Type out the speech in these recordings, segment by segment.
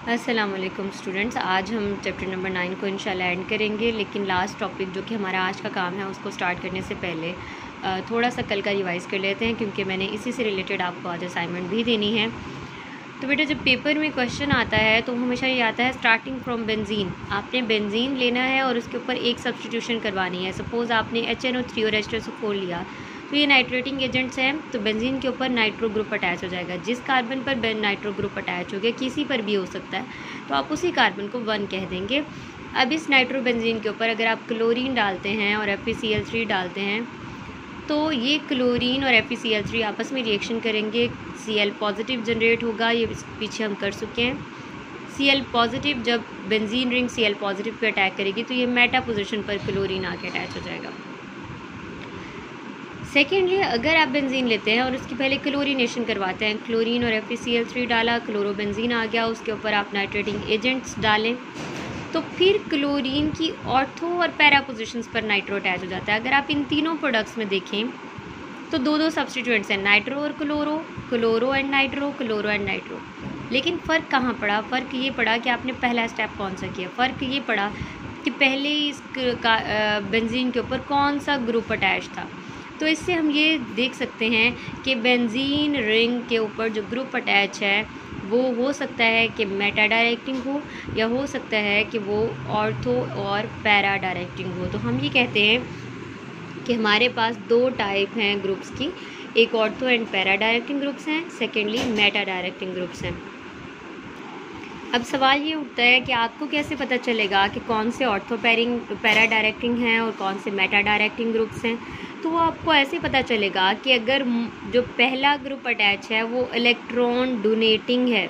अस्सलाम वालेकुम स्टूडेंट्स, आज हम चैप्टर नंबर 9 को इंशाल्लाह एंड करेंगे। लेकिन लास्ट टॉपिक जो कि हमारा आज का काम है उसको स्टार्ट करने से पहले थोड़ा सा कल का रिवाइज़ कर लेते हैं, क्योंकि मैंने इसी से रिलेटेड आपको आज असाइनमेंट भी देनी है। तो बेटा, जब पेपर में क्वेश्चन आता है तो हमेशा ये आता है स्टार्टिंग फ्रॉम बेंजीन। आपने बेंजीन लेना है और उसके ऊपर एक सब्स्टिट्यूशन करवानी है। सपोज़ आपने HNO3 और H2SO4 लिया, तो ये नाइट्रेटिंग एजेंट्स हैं, तो बेंजीन के ऊपर नाइट्रो ग्रुप अटैच हो जाएगा। जिस कार्बन पर नाइट्रो ग्रुप अटैच हो गया, किसी पर भी हो सकता है, तो आप उसी कार्बन को 1 कह देंगे। अब इस नाइट्रो बेंजीन के ऊपर अगर आप क्लोरीन डालते हैं और FeCl3 डालते हैं, तो ये क्लोरीन और FeCl3 आपस में रिएक्शन करेंगे, Cl पॉजिटिव जनरेट होगा। ये पीछे हम कर चुके हैं। Cl पॉजिटिव, जब benzene ring Cl positive pay attack करेगी तो ये मेटा पोजीशन पर क्लोरीन आके अटैच हो जाएगा। सेकेंडली, अगर आप बेंजीन लेते हैं और उसकी पहले क्लोरीनेशन करवाते हैं, क्लोरीन और FeCl3 डाला, क्लोरोबेंजीन आ गया, उसके ऊपर आप नाइट्रेटिंग एजेंट्स डालें, तो फिर क्लोरीन की ऑर्थो और पैरा पोजिशंस पर नाइट्रो अटैच हो जाता है। अगर आप इन तीनों प्रोडक्ट्स में देखें तो दो सब्स्टिट्यूएंट्स हैं, नाइट्रो और chloro, chloro and nitro, chloro and nitro. लेकिन फ़र्क कहाँ पड़ा? फ़र्क ये पड़ा कि आपने पहला स्टेप कौन सा किया। फ़र्क ये पड़ा कि पहले इस बेंजीन के ऊपर कौन सा ग्रुप अटैच था। तो इससे हम ये देख सकते हैं कि बेंजीन रिंग के ऊपर जो ग्रुप अटैच है वो हो सकता है कि मेटा डायरेक्टिंग हो, या हो सकता है कि वो ऑर्थो और पैरा डायरेक्टिंग हो। तो हम ये कहते हैं कि हमारे पास 2 टाइप हैं ग्रुप्स की, एक ortho and para directing groups हैं, सेकेंडली मेटा डायरेक्टिंग ग्रुप्स हैं। अब सवाल ये उठता है कि आपको कैसे पता चलेगा कि कौन से ऑर्थो पैरा डायरेक्टिंग हैं और कौन से मेटा डायरेक्टिंग ग्रुप्स हैं। तो वो आपको ऐसे पता चलेगा कि अगर जो पहला ग्रुप अटैच है वो इलेक्ट्रॉन डोनेटिंग है,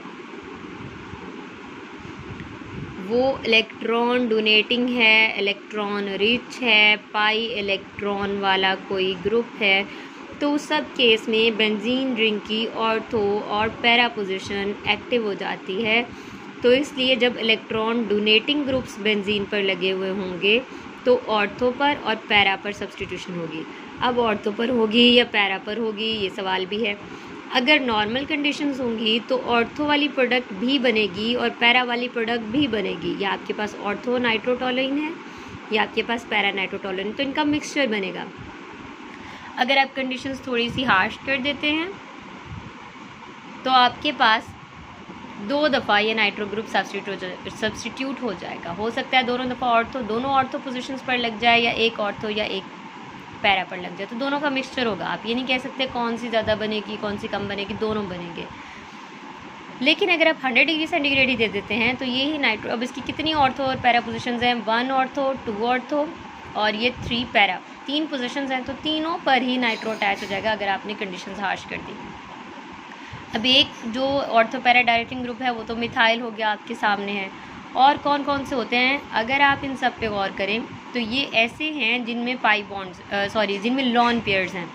इलेक्ट्रॉन रिच है, पाई इलेक्ट्रॉन वाला कोई ग्रुप है, तो उस सब केस में बेंजीन रिंग की ऑर्थो और पैरा पोजीशन एक्टिव हो जाती है। तो इसलिए जब इलेक्ट्रॉन डोनेटिंग ग्रुप्स बेंजीन पर लगे हुए होंगे तो ऑर्थो पर और पैरा पर सब्स्टिट्यूशन होगी। अब ऑर्थो पर होगी या पैरा पर होगी, ये सवाल भी है। अगर नॉर्मल कंडीशंस होंगी तो ऑर्थो वाली प्रोडक्ट भी बनेगी और पैरा वाली प्रोडक्ट भी बनेगी। या आपके पास ऑर्थो नाइट्रोटोलुइन है या आपके पास पैरा नाइट्रोटोलुइन, तो इनका मिक्सचर बनेगा। अगर आप कंडीशंस थोड़ी सी हार्श कर देते हैं तो आपके पास 2 दफ़ा ये नाइट्रो ग्रुप सब्स्टिट्यूट हो जाएगा। हो सकता है दोनों ऑर्थो पोजीशंस पर लग जाए, या एक ऑर्थो या एक पैरा पर लग जाए, तो दोनों का मिक्सचर होगा। आप ये नहीं कह सकते कौन सी ज़्यादा बनेगी कौन सी कम बनेगी, दोनों बनेंगे। लेकिन अगर आप 100 डिग्री सेंटीग्रेड ही दे देते हैं तो ये ही नाइट्रो, अब इसकी कितनी ऑर्थो और पैरा पोजीशंस हैं? 1 ऑर्थो, 2 ऑर्थो और ये 3 पैरा, 3 पोजीशंस हैं, तो तीनों पर ही नाइट्रो अटैच हो जाएगा अगर आपने कंडीशंस हार्श कर दी। अब एक जो ऑर्थो पैरा डायरेक्टिंग ग्रुप है वो तो मिथाइल हो गया, आपके सामने है। और कौन कौन से होते हैं? अगर आप इन सब पे गौर करें तो ये ऐसे हैं जिनमें जिनमें लॉन पेयर्स हैं।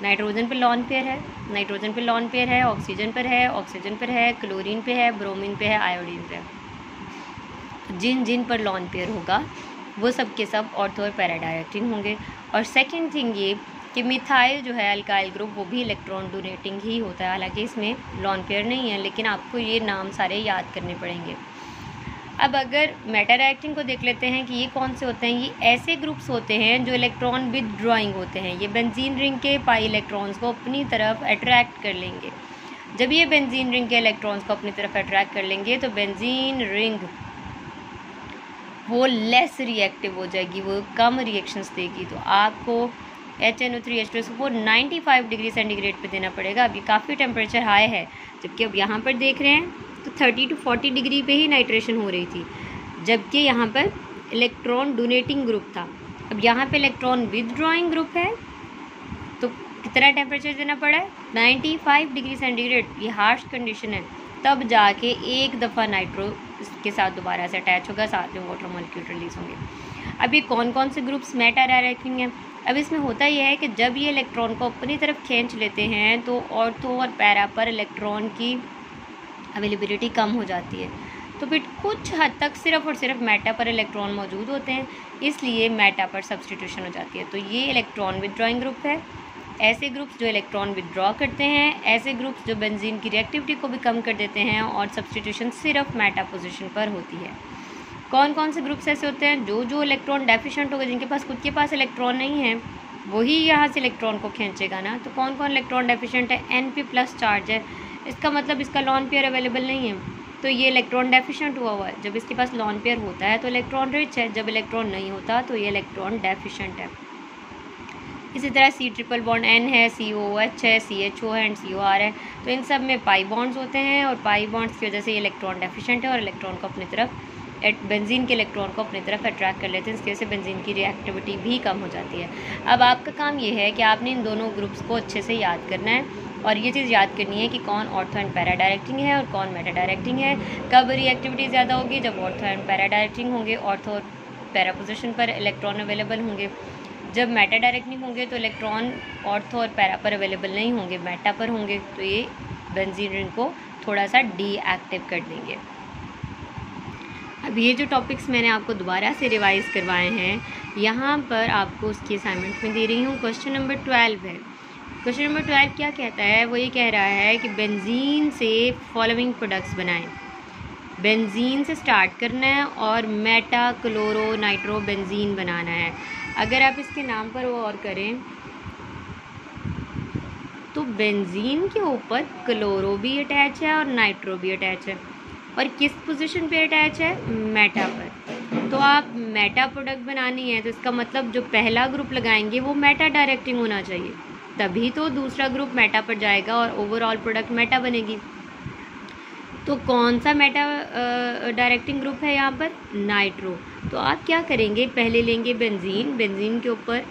नाइट्रोजन पे लॉन पेयर है, ऑक्सीजन पर है, क्लोरीन पे है, ब्रोमीन पे है, आयोडीन पे है। जिन पर लॉन पेयर होगा वो सब के सब ऑर्थो और पैरा डायरेक्टिंग होंगे। और सेकेंड थिंग ये कि मिथाइल जो है अल्काइल ग्रुप, वो भी इलेक्ट्रॉन डोनेटिंग ही होता है। हालांकि इसमें लॉन पेयर नहीं है, लेकिन आपको ये नाम सारे याद करने पड़ेंगे। अब अगर मेटा डायरेक्टिंग को देख लेते हैं कि ये कौन से होते हैं। ये ऐसे ग्रुप्स होते हैं जो इलेक्ट्रॉन विदड्रॉइंग होते हैं। ये बेंजीन रिंग के पाई इलेक्ट्रॉन्स को अपनी तरफ अट्रैक्ट कर लेंगे। जब ये बेंजीन रिंग के इलेक्ट्रॉन्स को अपनी तरफ अट्रैक्ट कर लेंगे तो बेंजीन रिंग वो लेस रिएक्टिव हो जाएगी, वो कम रिएक्शंस देगी। तो आपको HNO3 H2SO4 95 डिग्री सेंटीग्रेड पे देना पड़ेगा। अभी काफ़ी टेम्परेचर हाई है, जबकि अब यहाँ पर देख रहे हैं तो 30 to 40 डिग्री पे ही नाइट्रेशन हो रही थी, जबकि यहाँ पर इलेक्ट्रॉन डोनेटिंग ग्रुप था। अब यहाँ पे इलेक्ट्रॉन विदड्रॉइंग ग्रुप है, तो कितना टेम्परेचर देना पड़ा है? 95 डिग्री सेंटीग्रेड। ये हार्श कंडीशन है, तब जाके एक दफ़ा नाइट्रो के साथ दोबारा से अटैच होगा, साथ में वाटर मॉलिक्यूल रिलीज होंगे। अब ये कौन कौन से ग्रुप्स मेटा डायरेक्टिंग हैं? अब इसमें होता यह है कि जब ये इलेक्ट्रॉन को अपनी तरफ खींच लेते हैं तो ऑर्थो और पैरा पर इलेक्ट्रॉन की अवेलेबिलिटी कम हो जाती है, तो फिर कुछ हद तक सिर्फ और सिर्फ मेटा पर इलेक्ट्रॉन मौजूद होते हैं, इसलिए मेटा पर सब्स्टिट्यूशन हो जाती है। तो ये इलेक्ट्रॉन विदड्रॉइंग ग्रुप है। ऐसे ग्रुप्स जो इलेक्ट्रॉन विदड्रॉ करते हैं, ऐसे ग्रुप्स जो बेंजीन की रिएक्टिविटी को भी कम कर देते हैं, और सब्स्टिट्यूशन सिर्फ मेटा पोजीशन पर होती है। कौन कौन से ग्रुप्स ऐसे होते हैं? जो इलेक्ट्रॉन डेफिशिएंट होगा, जिनके पास खुद के पास इलेक्ट्रॉन नहीं है, वही यहाँ से इलेक्ट्रॉन को खींचेगा ना। तो कौन कौन इलेक्ट्रॉन डेफिशिएंट है? Np+ चार्ज है, इसका मतलब इसका लॉन पेयर अवेलेबल नहीं है, तो ये इलेक्ट्रॉन डेफिशिएंट हुआ है। जब इसके पास लॉन पेयर होता है तो इलेक्ट्रॉन रिच है, जब इलेक्ट्रॉन नहीं होता तो ये इलेक्ट्रॉन डेफिशिएंट है। इसी तरह C∼N है, COOH है, CHO है एंड COR है। तो इन सब में पाई बॉन्ड्स होते हैं, और पाई बॉन्ड्स की वजह से ये इलेक्ट्रॉन डेफिशिएंट है और इलेक्ट्रॉन को अपनी तरफ, बेंजीन के इलेक्ट्रॉन को अपनी तरफ अट्रैक्ट कर लेते हैं। इसकी वजह से बेंजीन की रिएक्टिविटी भी कम हो जाती है। अब आपका काम ये है कि आपने इन दोनों ग्रुप्स को अच्छे से याद करना है, और ये चीज़ याद करनी है कि कौन ऑर्थो एंड पैरा डायरेक्टिंग है और कौन मेटा डायरेक्टिंग है। कब रिएक्टिविटी ज़्यादा होगी? जब ऑर्थो एंड पैरा डायरेक्टिंग होंगे, ऑर्थो और पैरा पोजीशन पर इलेक्ट्रॉन अवेलेबल होंगे। जब मेटा डायरेक्टिंग होंगे तो इलेक्ट्रॉन ऑर्थो और पैरा पर अवेलेबल नहीं होंगे, मेटा पर होंगे, तो ये बेंजीन रिंग को थोड़ा सा डीएक्टिव कर देंगे। अब ये जो टॉपिक्स मैंने आपको दोबारा से रिवाइज करवाए हैं, यहाँ पर आपको उसकी असाइनमेंट में दे रही हूँ। क्वेश्चन नंबर 12 है। क्वेश्चन नंबर 12 क्या कहता है? वो ये कह रहा है कि बेंजीन से फॉलोइंग प्रोडक्ट्स बनाएं। बेंजीन से स्टार्ट करना है और मेटा क्लोरो नाइट्रो बेंजीन बनाना है। अगर आप इसके नाम पर वो और करें तो बेंजीन के ऊपर क्लोरो भी अटैच है और नाइट्रो भी अटैच है, और किस पोजीशन पे अटैच है? मेटा पर। तो आप मेटा प्रोडक्ट बनानी है, तो इसका मतलब जो पहला ग्रुप लगाएंगे वो मेटा डायरेक्टिंग होना चाहिए, तभी तो दूसरा ग्रुप मेटा पर जाएगा और ओवरऑल प्रोडक्ट मेटा बनेगी। तो कौन सा मेटा डायरेक्टिंग ग्रुप है यहाँ पर? नाइट्रो। तो आप क्या करेंगे? पहले लेंगे बेंजीन, बेंजीन के ऊपर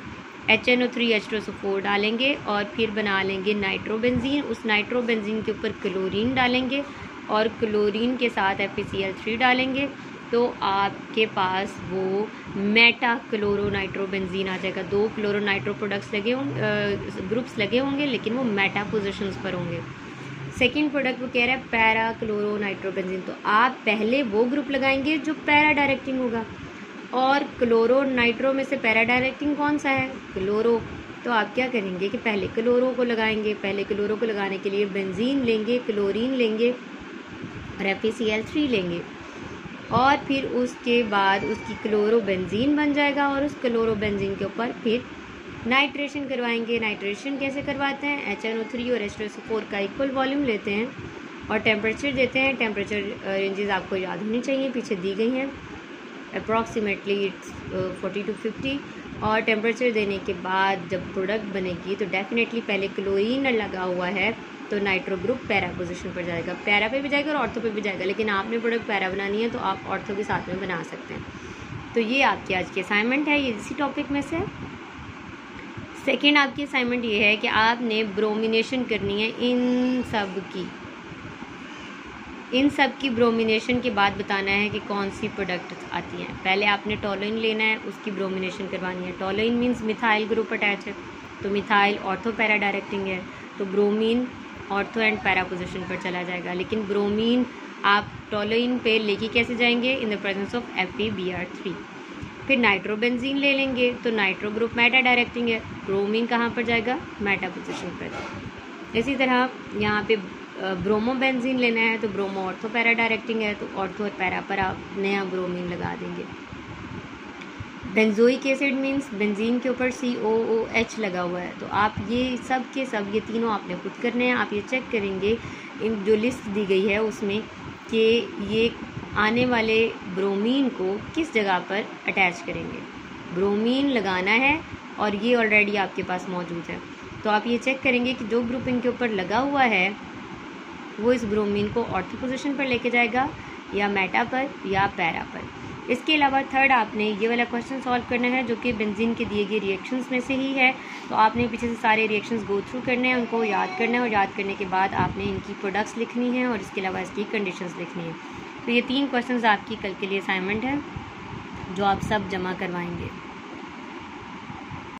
HNO3H2SO4 डालेंगे और फिर बना लेंगे नाइट्रो बेंजीन। उस नाइट्रो बेंजीन के ऊपर क्लोरीन डालेंगे और क्लोरीन के साथ FeCl3 डालेंगे, तो आपके पास वो मेटा क्लोरो नाइट्रो बेंजीन आ जाएगा। 2 क्लोरो नाइट्रो प्रोडक्ट्स लगे होंगे, ग्रुप्स लगे होंगे, लेकिन वो मेटा पोजीशंस पर होंगे। सेकेंड प्रोडक्ट वो कह रहा है पैरा क्लोरो नाइट्रो बेंजीन। तो आप पहले वो ग्रुप लगाएंगे जो पैरा डायरेक्टिंग होगा, और क्लोरो नाइट्रो में से पैरा डायरेक्टिंग कौन सा है? क्लोरो। तो आप क्या करेंगे कि पहले क्लोरो को लगाएंगे। पहले क्लोरो को लगाने के लिए बेंजीन लेंगे, क्लोरीन लेंगे और FeCl3 लेंगे, और फिर उसके बाद उसकी क्लोरो बेंजीन बन जाएगा, और उस क्लोरो बेंजीन के ऊपर फिर नाइट्रेशन करवाएंगे। नाइट्रेशन कैसे करवाते हैं? HNO3 और H2SO4 का इक्वल वॉल्यूम लेते हैं और टेम्परेचर देते हैं। टेम्परेचर रेंजेस आपको याद होनी चाहिए, पीछे दी गई हैं, अप्रॉक्सीमेटली इट्स 40 to 50। और टेम्परेचर देने के बाद जब प्रोडक्ट बनेगी तो डेफिनेटली पहले क्लोरीन लगा हुआ है तो नाइट्रो ग्रुप पैरा पोजीशन पर जाएगा, पैरा पे भी जाएगा और ऑर्थो पे भी जाएगा, लेकिन आपने प्रोडक्ट पैरा बनानी है तो आप ऑर्थो के साथ में बना सकते हैं। तो ये आपकी आज की असाइनमेंट है, ये इसी टॉपिक में से। सेकेंड आपकी असाइनमेंट ये है कि आपने ब्रोमिनेशन करनी है इन सब की ब्रोमिनेशन के बाद बताना है कि कौन सी प्रोडक्ट आती हैं। पहले आपने टोलुइन लेना है, उसकी ब्रोमिनेशन करवानी है। Toluene means methyl group attach है, तो मिथाइल ऑर्थो पैरा डायरेक्टिंग है, तो bromine ortho and para position पर चला जाएगा। लेकिन ब्रोमीन आप टोलुइन पे लेके कैसे जाएंगे? In the presence of FeBr3। फिर नाइट्रोबेंजीन ले लेंगे, तो नाइट्रो ग्रुप मेटा डायरेक्टिंग है, ब्रोमीन कहाँ पर जाएगा? मेटा पोजीशन पर। इसी तरह यहाँ पे ब्रोमोबेंजीन लेना है, तो ब्रोमो ऑर्थो पैरा डायरेक्टिंग है, तो ऑर्थो और पैरा पर आप नया ब्रोमीन लगा देंगे। बेंजोइक एसिड मीन्स बेंजीन के ऊपर COOH लगा हुआ है, तो आप ये सब के सब ये तीनों आपने खुद करने हैं। आप ये चेक करेंगे इन जो लिस्ट दी गई है उसमें कि ये आने वाले ब्रोमीन को किस जगह पर अटैच करेंगे। ब्रोमीन लगाना है और ये ऑलरेडी आपके पास मौजूद है, तो आप ये चेक करेंगे कि जो ग्रुप इनके ऊपर लगा हुआ है वो इस ब्रोमीन को ऑर्थो पोजीशन पर लेके जाएगा या मेटा पर या पैरा पर। इसके अलावा थर्ड आपने ये वाला क्वेश्चन सॉल्व करना है जो कि बेंजीन के दिए गए रिएक्शंस में से ही है, तो आपने पीछे से सारे रिएक्शंस गो थ्रू करने हैं, उनको याद करना है, और याद करने के बाद आपने इनकी प्रोडक्ट्स लिखनी है और इसके अलावा इसकी कंडीशंस लिखनी है। तो ये 3 क्वेश्चंस आपकी कल के लिए असाइनमेंट है जो आप सब जमा करवाएंगे।